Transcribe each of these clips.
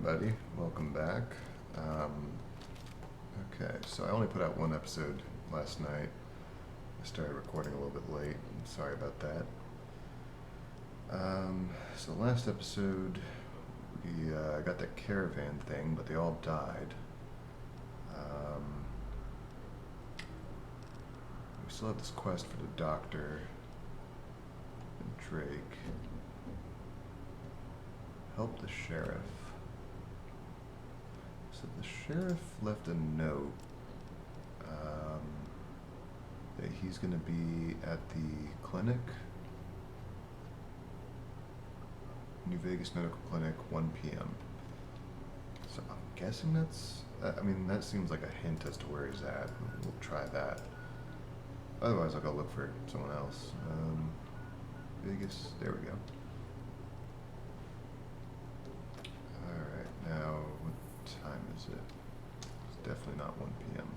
everybody. Welcome back. Okay, so I only put out one episode last night. I started recording a little bit late. I'm sorry about that. So last episode, we got that caravan thing, but they all died. We still have this quest for the doctor and Drake. Help the sheriff. So the sheriff left a note that he's going to be at the clinic, New Vegas Medical Clinic, 1 p.m. So I'm guessing that's, that seems like a hint as to where he's at. We'll try that. Otherwise, I'll go look for someone else. Vegas, there we go. Alright, now, what time is it? It's definitely not 1 p.m.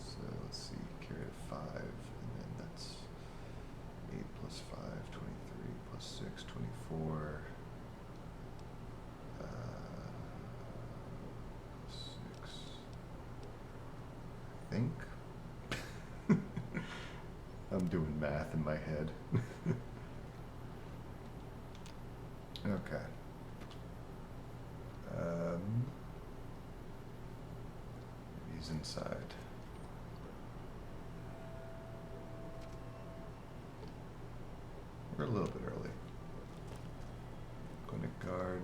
So let's see, carry at 5, and then that's 8 plus 5, 23, plus 6, 24. 6. I think. I'm doing math in my head. Okay. He's inside. We're a little bit early. Clinic guard.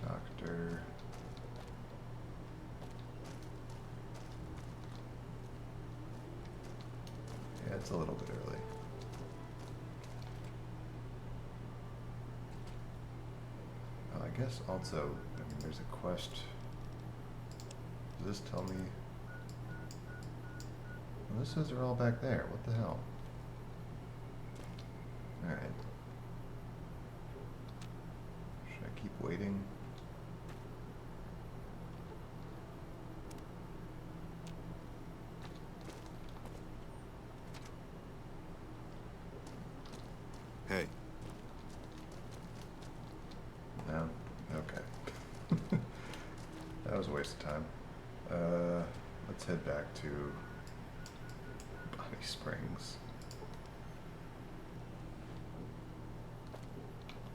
Doctor. Yeah, it's a little bit early. Oh, I guess also, there's a quest. Does this tell me? Well, this says they're all back there. What the hell? Alright. Should I keep waiting? Hey. No? Okay. That was a waste of time. Let's head back to Bonnie Springs.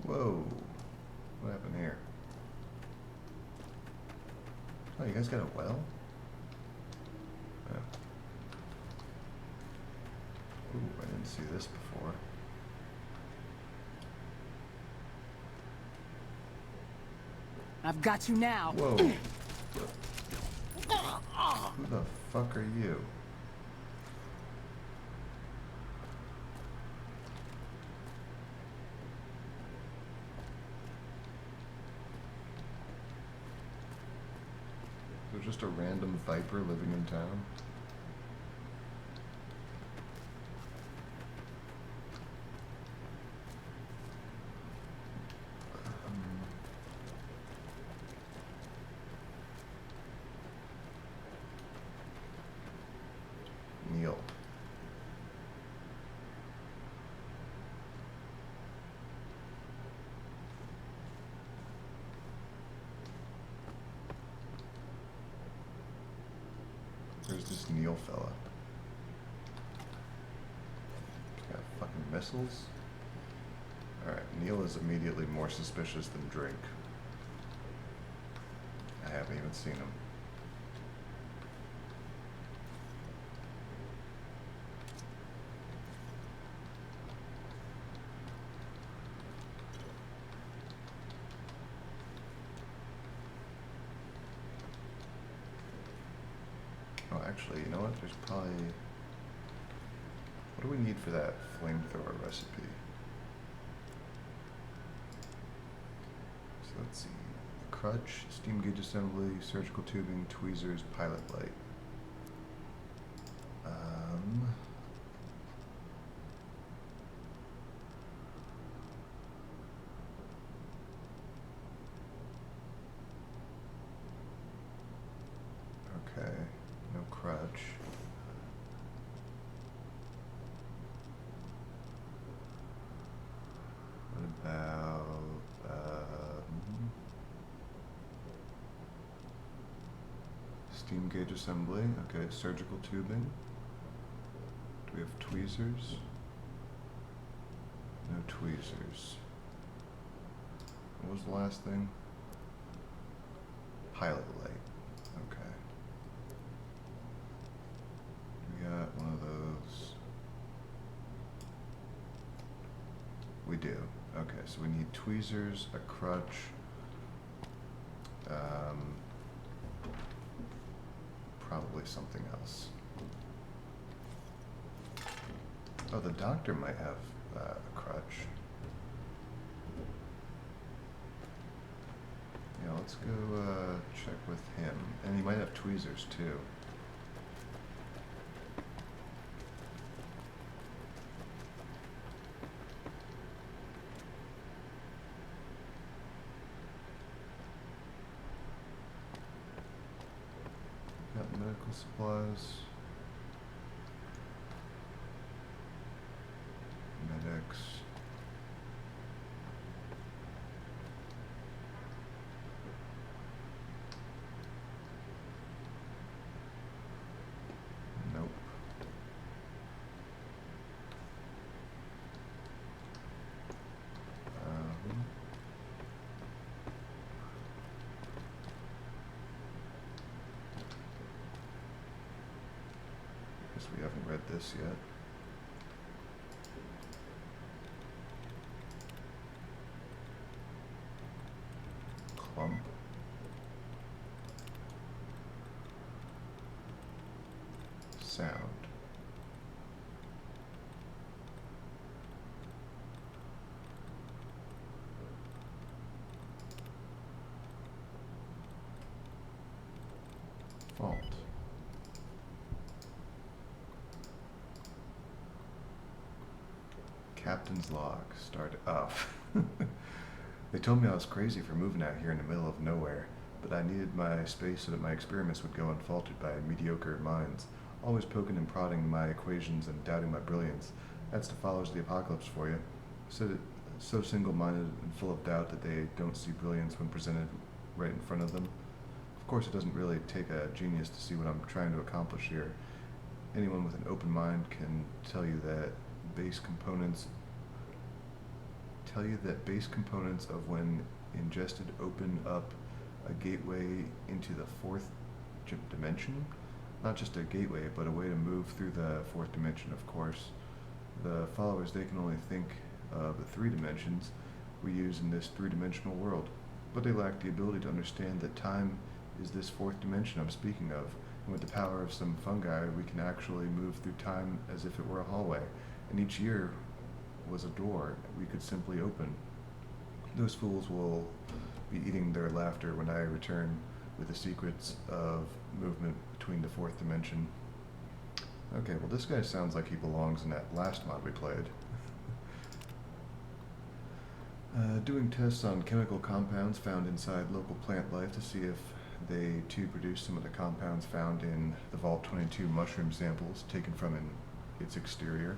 Whoa. What happened here? Oh, you guys got a well? Oh. Ooh, I didn't see this before. I've got you now. Whoa. Who the fuck are you? Is there just a random viper living in town? Neil. There's this Neil fella. He's got fucking missiles. Alright, Neil is immediately more suspicious than Drake. I haven't even seen him. Oh, actually, you know what? There's probably... What do we need for that flamethrower recipe? So let's see. Crutch, steam gauge assembly, surgical tubing, tweezers, pilot light. Okay, no crutch. Steam gauge assembly. Okay, surgical tubing. Do we have tweezers? No tweezers. What was the last thing? Pilot light. Okay. We got one of those. We do. Okay, so we need tweezers, a crutch, probably something else. Oh, the doctor might have a crutch. Yeah, let's go check with him. And he might have tweezers too. Got medical supplies. Medics. Nope. Guess we haven't read this yet. Clump. Sound. Fault. Captain's log. Started off. They told me I was crazy for moving out here in the middle of nowhere, but I needed my space so that my experiments would go unfaltered by mediocre minds, always poking and prodding my equations and doubting my brilliance. That's the followers of the apocalypse for you. So single-minded and full of doubt that they don't see brilliance when presented right in front of them. Of course, it doesn't really take a genius to see what I'm trying to accomplish here. Anyone with an open mind can tell you that base components of when ingested open up a gateway into the fourth dimension. Not just a gateway, but a way to move through the fourth dimension, of course. The followers, they can only think of the 3 dimensions we use in this 3-dimensional world, but they lack the ability to understand that time is this 4th dimension I'm speaking of, and with the power of some fungi, we can actually move through time as if it were a hallway, and each year was a door we could simply open. Those fools will be eating their laughter when I return with the secrets of movement between the 4th dimension. Okay, well this guy sounds like he belongs in that last mod we played. Doing tests on chemical compounds found inside local plant life to see if they too produce some of the compounds found in the Vault 22 mushroom samples taken from its exterior.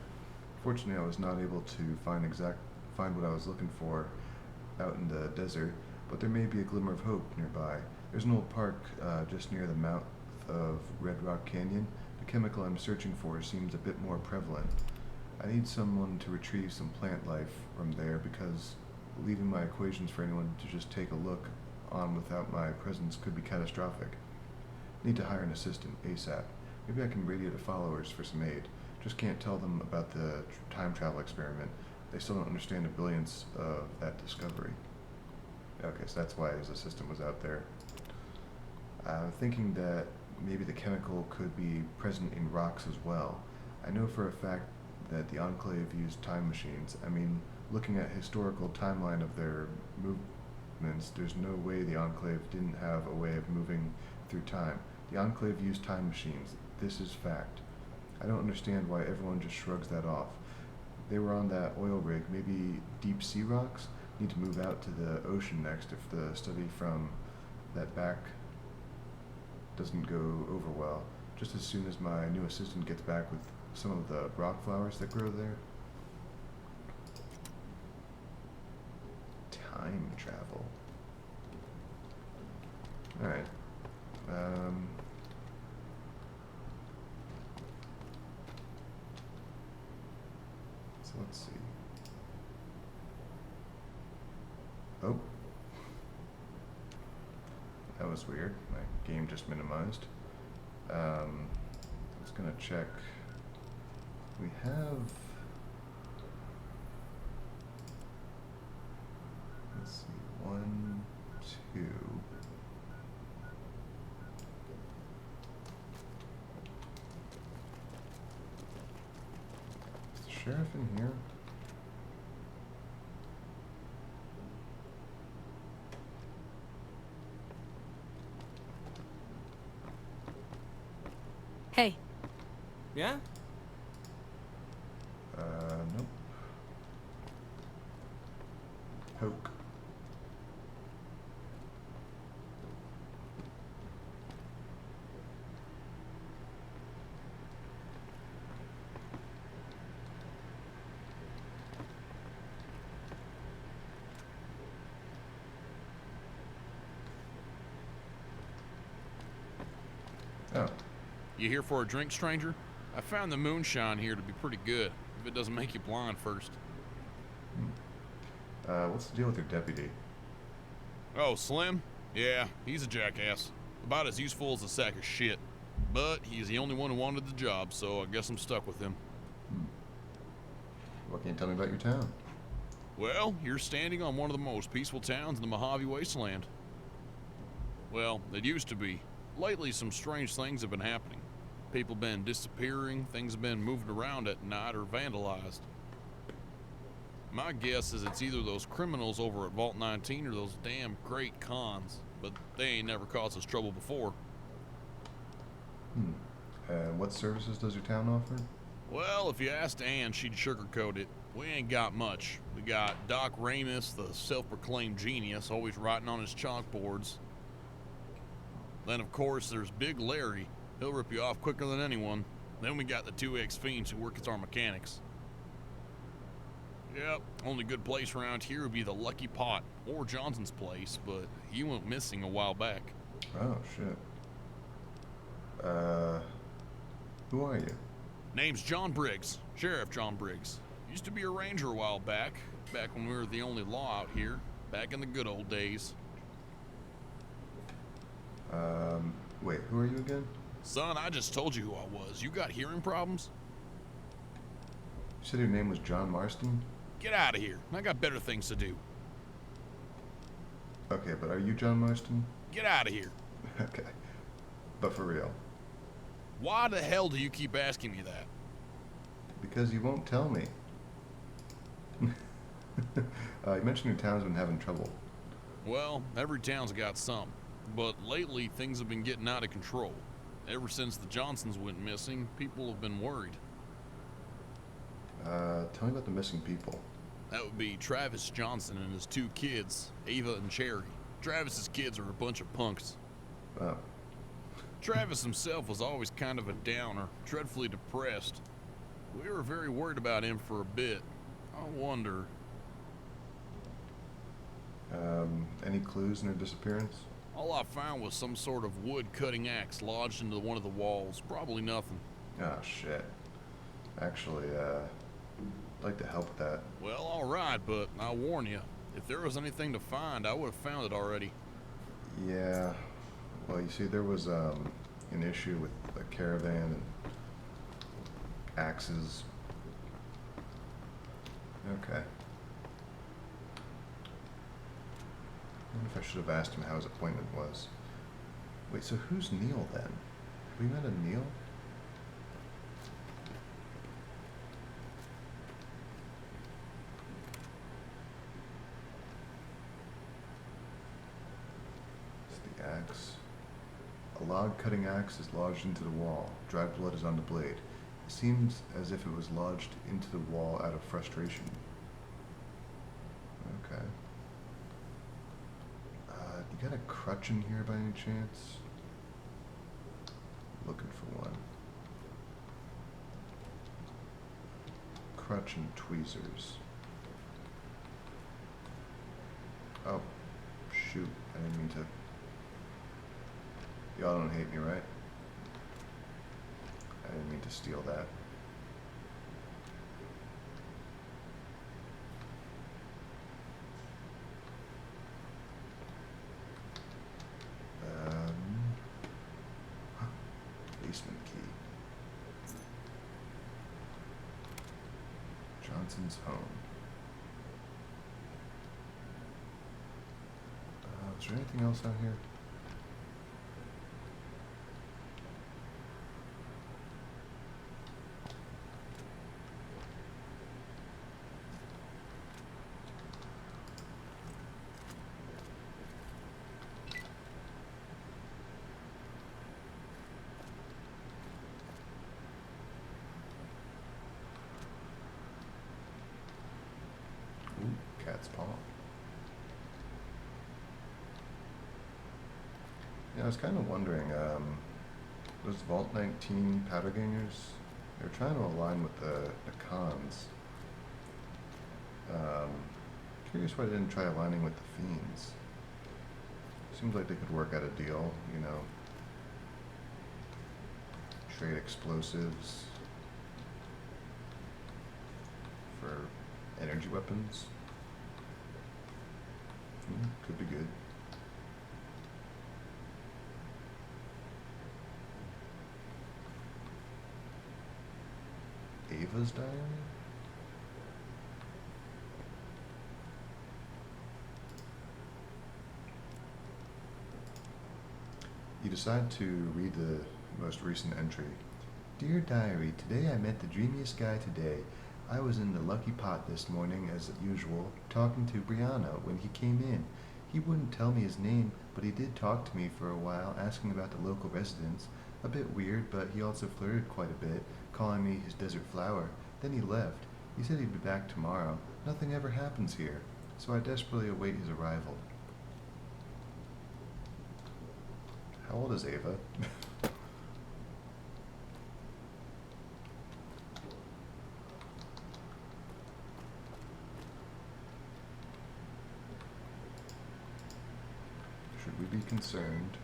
Fortunately, I was not able to find what I was looking for out in the desert, but there may be a glimmer of hope nearby. There's an old park just near the mouth of Red Rock Canyon. The chemical I'm searching for seems a bit more prevalent. I need someone to retrieve some plant life from there because leaving my equations for anyone to just take a look on without my presence could be catastrophic. Need to hire an assistant ASAP. Maybe I can radio the followers for some aid. Just can't tell them about the time travel experiment. They still don't understand the brilliance of that discovery. Okay, so that's why his assistant was out there. I'm thinking that maybe the chemical could be present in rocks as well. I know for a fact that the Enclave used time machines. I mean, looking at historical timeline of their movements, there's no way the Enclave didn't have a way of moving through time. The Enclave used time machines. This is fact. I don't understand why everyone just shrugs that off. They were on that oil rig. Maybe deep sea rocks need to move out to the ocean next if the study from that back doesn't go over well. Just as soon as my new assistant gets back with some of the rock flowers that grow there. Time travel. Alright. So let's see. Oh. That was weird. My game just minimized. I was gonna check. We have. Let's see. 1, 2. Is the sheriff in here? Hey. Yeah? Nope. Poke. Oh. You here for a drink, stranger? I found the moonshine here to be pretty good, if it doesn't make you blind first. What's the deal with your deputy? Oh, Slim? Yeah, he's a jackass. About as useful as a sack of shit. But he's the only one who wanted the job, so I guess I'm stuck with him. What can you tell me about your town? Well, you're standing on one of the most peaceful towns in the Mojave Wasteland. Well, it used to be. Lately, some strange things have been happening. People been disappearing, things have been moved around at night or vandalized. My guess is it's either those criminals over at Vault 19 or those damn great cons, but they ain't never caused us trouble before. What services does your town offer? Well, if you asked Ann, she'd sugarcoat it. We ain't got much. We got Doc Ramus, the self-proclaimed genius, always writing on his chalkboards. Then, of course, there's Big Larry. He'll rip you off quicker than anyone. Then we got the 2 ex-fiends who work as our mechanics. Yep, only good place around here would be the Lucky Pot, or Johnson's place, but he went missing a while back. Oh, shit. Who are you? Name's John Briggs, Sheriff John Briggs. Used to be a ranger a while back when we were the only law out here, back in the good old days. Wait, who are you again? Son, I just told you who I was. You got hearing problems? You said your name was John Marston? Get out of here. I got better things to do. Okay, but are you John Marston? Get out of here. Okay. But for real. Why the hell do you keep asking me that? Because you won't tell me. You mentioned your town's been having trouble. Well, every town's got some. But lately, things have been getting out of control. Ever since the Johnsons went missing, people have been worried. Tell me about the missing people. That would be Travis Johnson and his 2 kids, Ava and Cherry. Travis's kids are a bunch of punks. Oh. Travis himself was always kind of a downer, dreadfully depressed. We were very worried about him for a bit. I wonder... Any clues in her disappearance? All I found was some sort of wood-cutting axe lodged into one of the walls. Probably nothing. Oh, shit. Actually, I'd like to help with that. Well, alright, but I warn you, if there was anything to find, I would have found it already. Yeah. Well, you see, there was, an issue with a caravan and axes. Okay. I wonder if I should have asked him how his appointment was. Wait, so who's Neil then? Have we met a Neil? It's the axe. A log cutting axe is lodged into the wall. Dried blood is on the blade. It seems as if it was lodged into the wall out of frustration. Okay. You got a crutch in here by any chance? Looking for one. Crutch and tweezers. Oh, shoot. I didn't mean to. Y'all don't hate me, right? I didn't mean to steal that. Johnson's home. Is there anything else out here? Ooh, cat's paw. Yeah, I was kind of wondering, those Vault 19 powder gangers, they're trying to align with the cons. Curious why they didn't try aligning with the fiends. Seems like they could work out a deal, you know. Trade explosives for energy weapons. Could be good. Ava's diary? You decide to read the most recent entry. Dear Diary, today I met the dreamiest guy today. I was in the lucky pot this morning, as usual, talking to Brianna when he came in. He wouldn't tell me his name, but he did talk to me for a while, asking about the local residents. A bit weird, but he also flirted quite a bit, calling me his desert flower. Then he left. He said he'd be back tomorrow. Nothing ever happens here, so I desperately await his arrival. How old is Ava? Should we be concerned?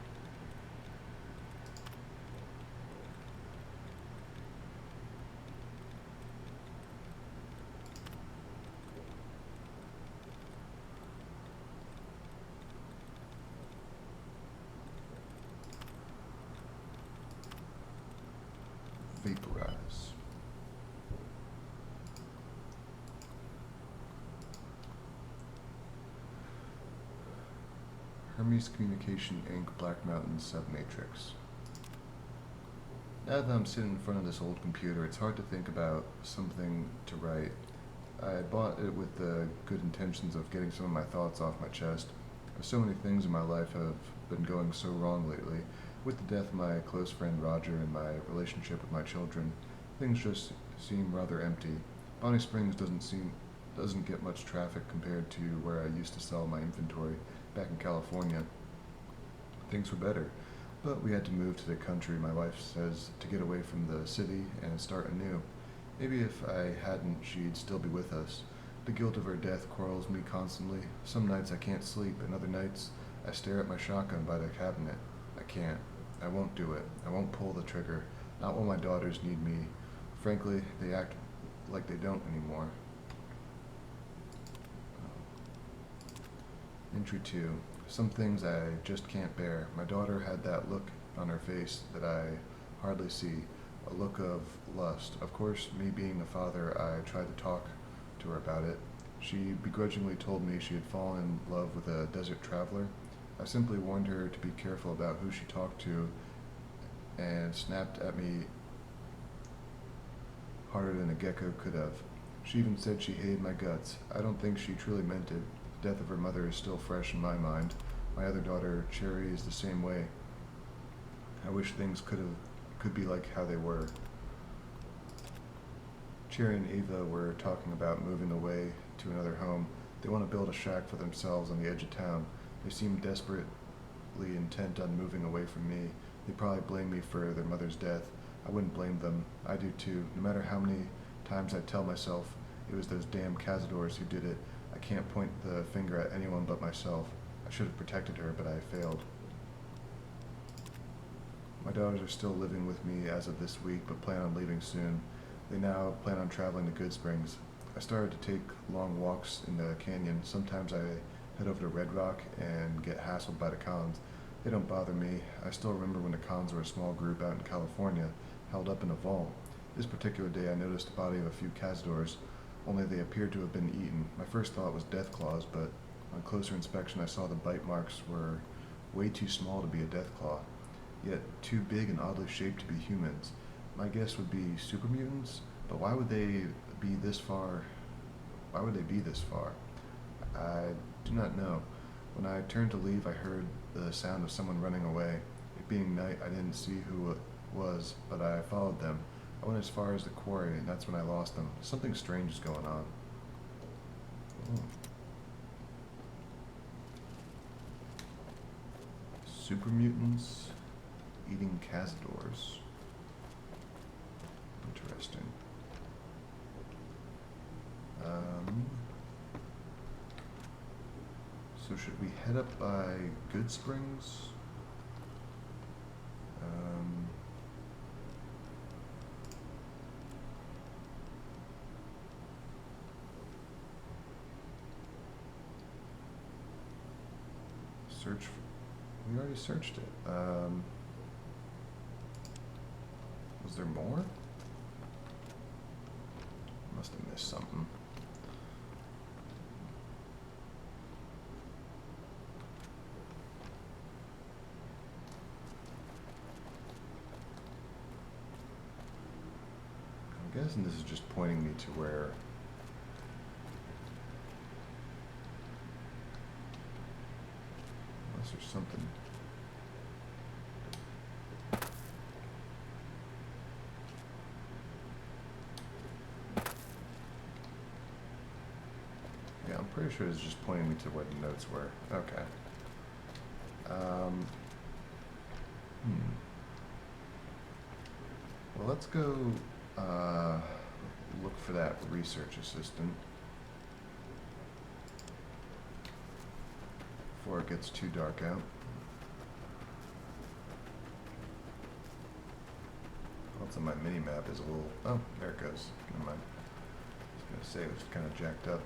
Vaporize. Hermes Communication Inc. Black Mountain Submatrix. Now that I'm sitting in front of this old computer, it's hard to think about something to write. I bought it with the good intentions of getting some of my thoughts off my chest. So many things in my life have been going so wrong lately. With the death of my close friend Roger and my relationship with my children, things just seem rather empty. Bonnie Springs doesn't get much traffic compared to where I used to sell my inventory back in California. Things were better, but we had to move to the country, my wife says, to get away from the city and start anew. Maybe if I hadn't, she'd still be with us. The guilt of her death quarrels me constantly. Some nights I can't sleep, and other nights I stare at my shotgun by the cabinet. I can't. I won't do it. I won't pull the trigger. Not when my daughters need me. Frankly, they act like they don't anymore. Entry 2. Some things I just can't bear. My daughter had that look on her face that I hardly see. A look of lust. Of course, me being the father, I tried to talk to her about it. She begrudgingly told me she had fallen in love with a desert traveler. I simply warned her to be careful about who she talked to and snapped at me harder than a gecko could have. She even said she hated my guts. I don't think she truly meant it. The death of her mother is still fresh in my mind. My other daughter, Cherry, is the same way. I wish things could be like how they were. Cherry and Ava were talking about moving away to another home. They want to build a shack for themselves on the edge of town. They seem desperately intent on moving away from me. They probably blame me for their mother's death. I wouldn't blame them. I do too. No matter how many times I tell myself it was those damn cazadors who did it, I can't point the finger at anyone but myself. I should have protected her, but I failed. My daughters are still living with me as of this week, but plan on leaving soon. They now plan on traveling to Good Springs. I started to take long walks in the canyon. Sometimes I head over to Red Rock and get hassled by the cons. They don't bother me. I still remember when the cons were a small group out in California, held up in a vault. This particular day I noticed the body of a few cazadors only they appeared to have been eaten. My first thought was death claws, but on closer inspection I saw the bite marks were way too small to be a death claw, yet too big and oddly shaped to be humans. My guess would be super mutants, but why would they be this far? Why would they be this far? I do not know. When I turned to leave, I heard the sound of someone running away. It being night, I didn't see who it was, but I followed them. I went as far as the quarry, and that's when I lost them. Something strange is going on. Ooh. Super mutants eating cazadors. Interesting. So should we head up by Good Springs? Search for, we already searched it. Was there more? Must have missed something. I'm guessing this is just pointing me to where unless there's something. Yeah, I'm pretty sure it's just pointing me to where the notes were. Okay. Well, let's go look for that research assistant before it gets too dark out. What's on my mini map is a little. Oh, there it goes. Never mind. I was gonna say it was kind of jacked up.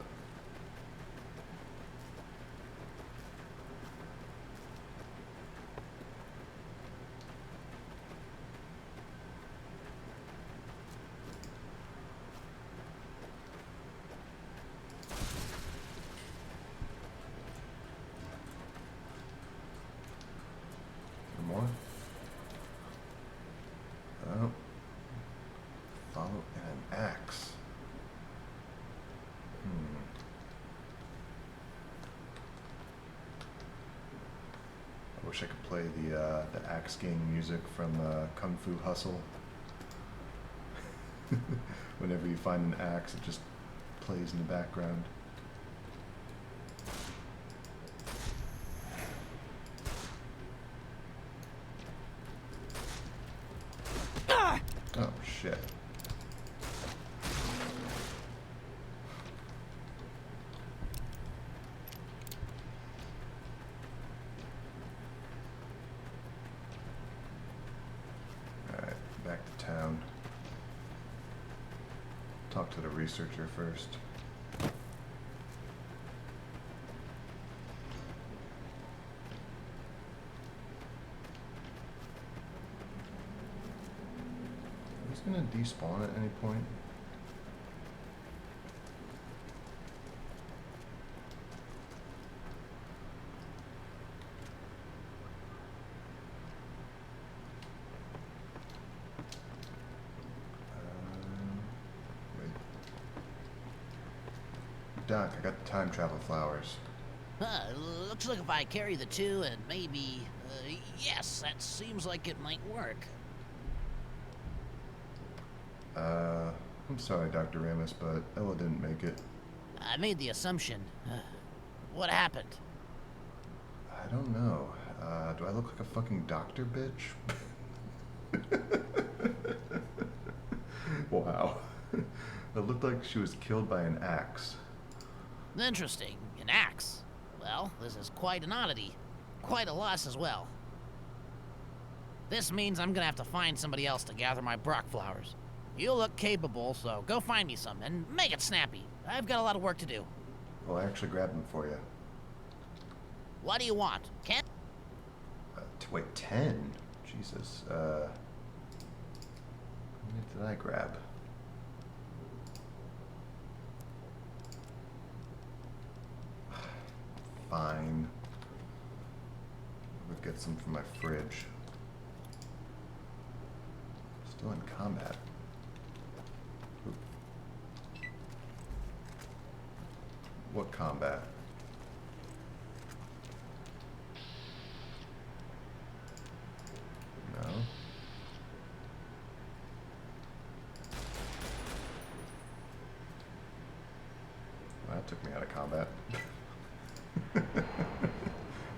More? Oh. Follow an axe. I wish I could play the axe gang music from Kung Fu Hustle. Whenever you find an axe, it just plays in the background. Oh, shit. Alright, back to town. Talk to the researcher first. Is it gonna despawn at any point? Wait. Doc, I got the time travel flowers. Looks like if I carry the two and maybe, yes, that seems like it might work. I'm sorry, Dr. Ramus, but Ella didn't make it. I made the assumption. What happened? I don't know. Do I look like a fucking doctor, bitch? Wow. It looked like she was killed by an axe. Interesting. An axe. Well, this is quite an oddity. Quite a loss as well. This means I'm gonna have to find somebody else to gather my Brock flowers. You look capable, so go find me some, and make it snappy. I've got a lot of work to do. Well, I actually grabbed them for you. What do you want? Ken? Wait, 10? Jesus. How many did I grab? get some from my fridge. Still in combat. Oop. What combat? No. Well, that took me out of combat.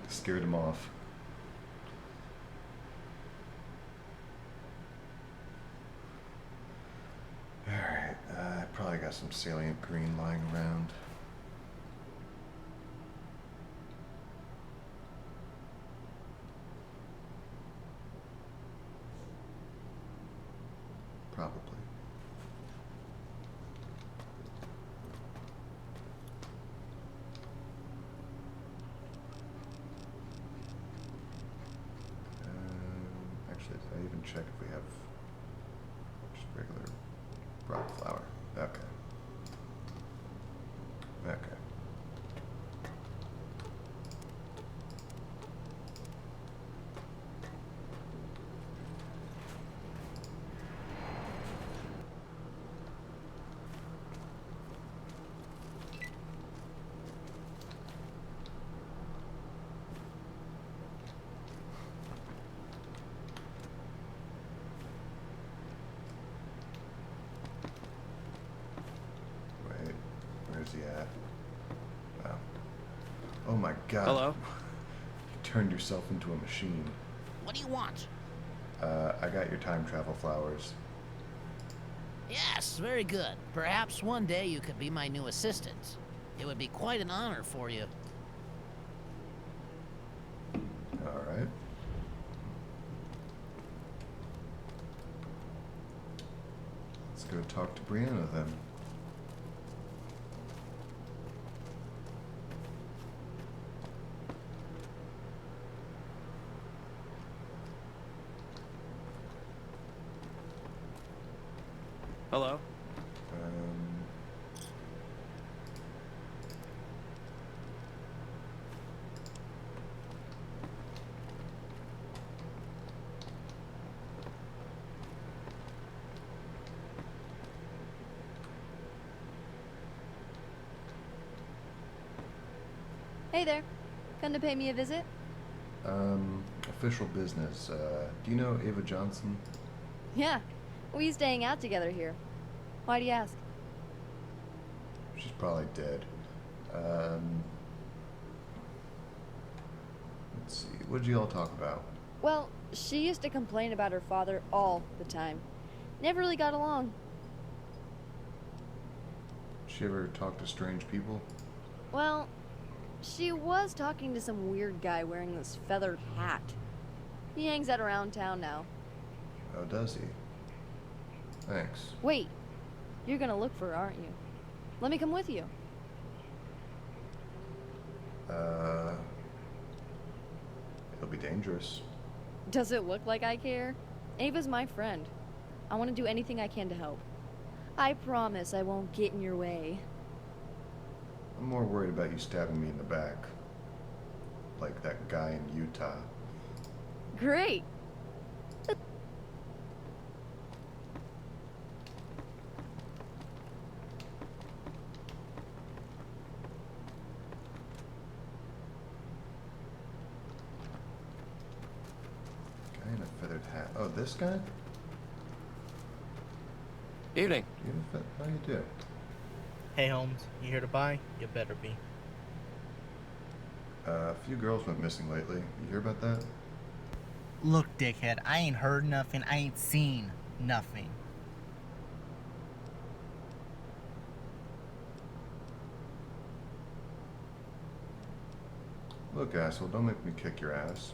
Scared him off. Alright, I probably got some salient green lying around. Probably. Actually, did I even check if we have just regular rock flour? Okay. Okay. Wait, where's he at? Oh. Oh my god. Hello? You turned yourself into a machine. What do you want? I got your time travel flowers. Yes, very good. Perhaps one day you could be my new assistant. It would be quite an honor for you. Alright. Let's go talk to Brianna then. Hello? Hey there. Come to pay me a visit? Official business. Do you know Ava Johnson? Yeah. We used to hang out together here. Why do you ask? She's probably dead. Let's see. What did you all talk about? Well, she used to complain about her father all the time. Never really got along. Did she ever talk to strange people? Well, she was talking to some weird guy wearing this feathered hat. He hangs out around town now. Oh, does he? Thanks. Wait. You're gonna look for her, aren't you? Let me come with you. It'll be dangerous. Does it look like I care? Ava's my friend. I want to do anything I can to help. I promise I won't get in your way. I'm more worried about you stabbing me in the back. Like that guy in Utah. Great! Guy in a feathered hat. Oh, this guy? Evening. Do you have a How you do? Hey Holmes, you here to buy? You better be. A few girls went missing lately. You hear about that? Look, dickhead, I ain't heard nothing, I ain't seen nothing. Look, asshole, don't make me kick your ass.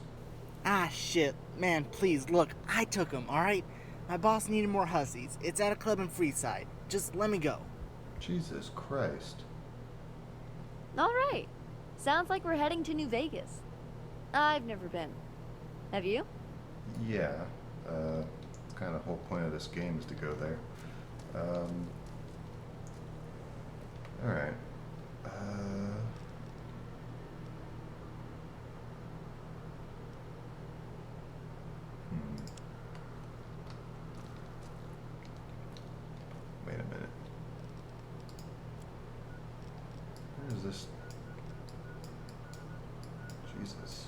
Ah, shit. Man, please, look, I took him, alright? My boss needed more hussies. It's at a club in Freeside. Just let me go. Jesus Christ. Alright. Sounds like we're heading to New Vegas. I've never been. Have you? Yeah. It's kind of the whole point of this game is to go there. Alright. Where is this? Jesus.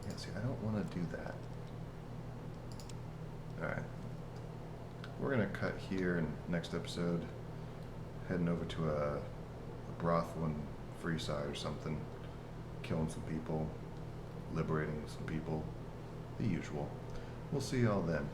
Yeah, see, I don't want to do that. Alright. We're going to cut here in next episode. Heading over to a brothel in Freeside or something. Killing some people. Liberating some people. The usual. We'll see y'all then.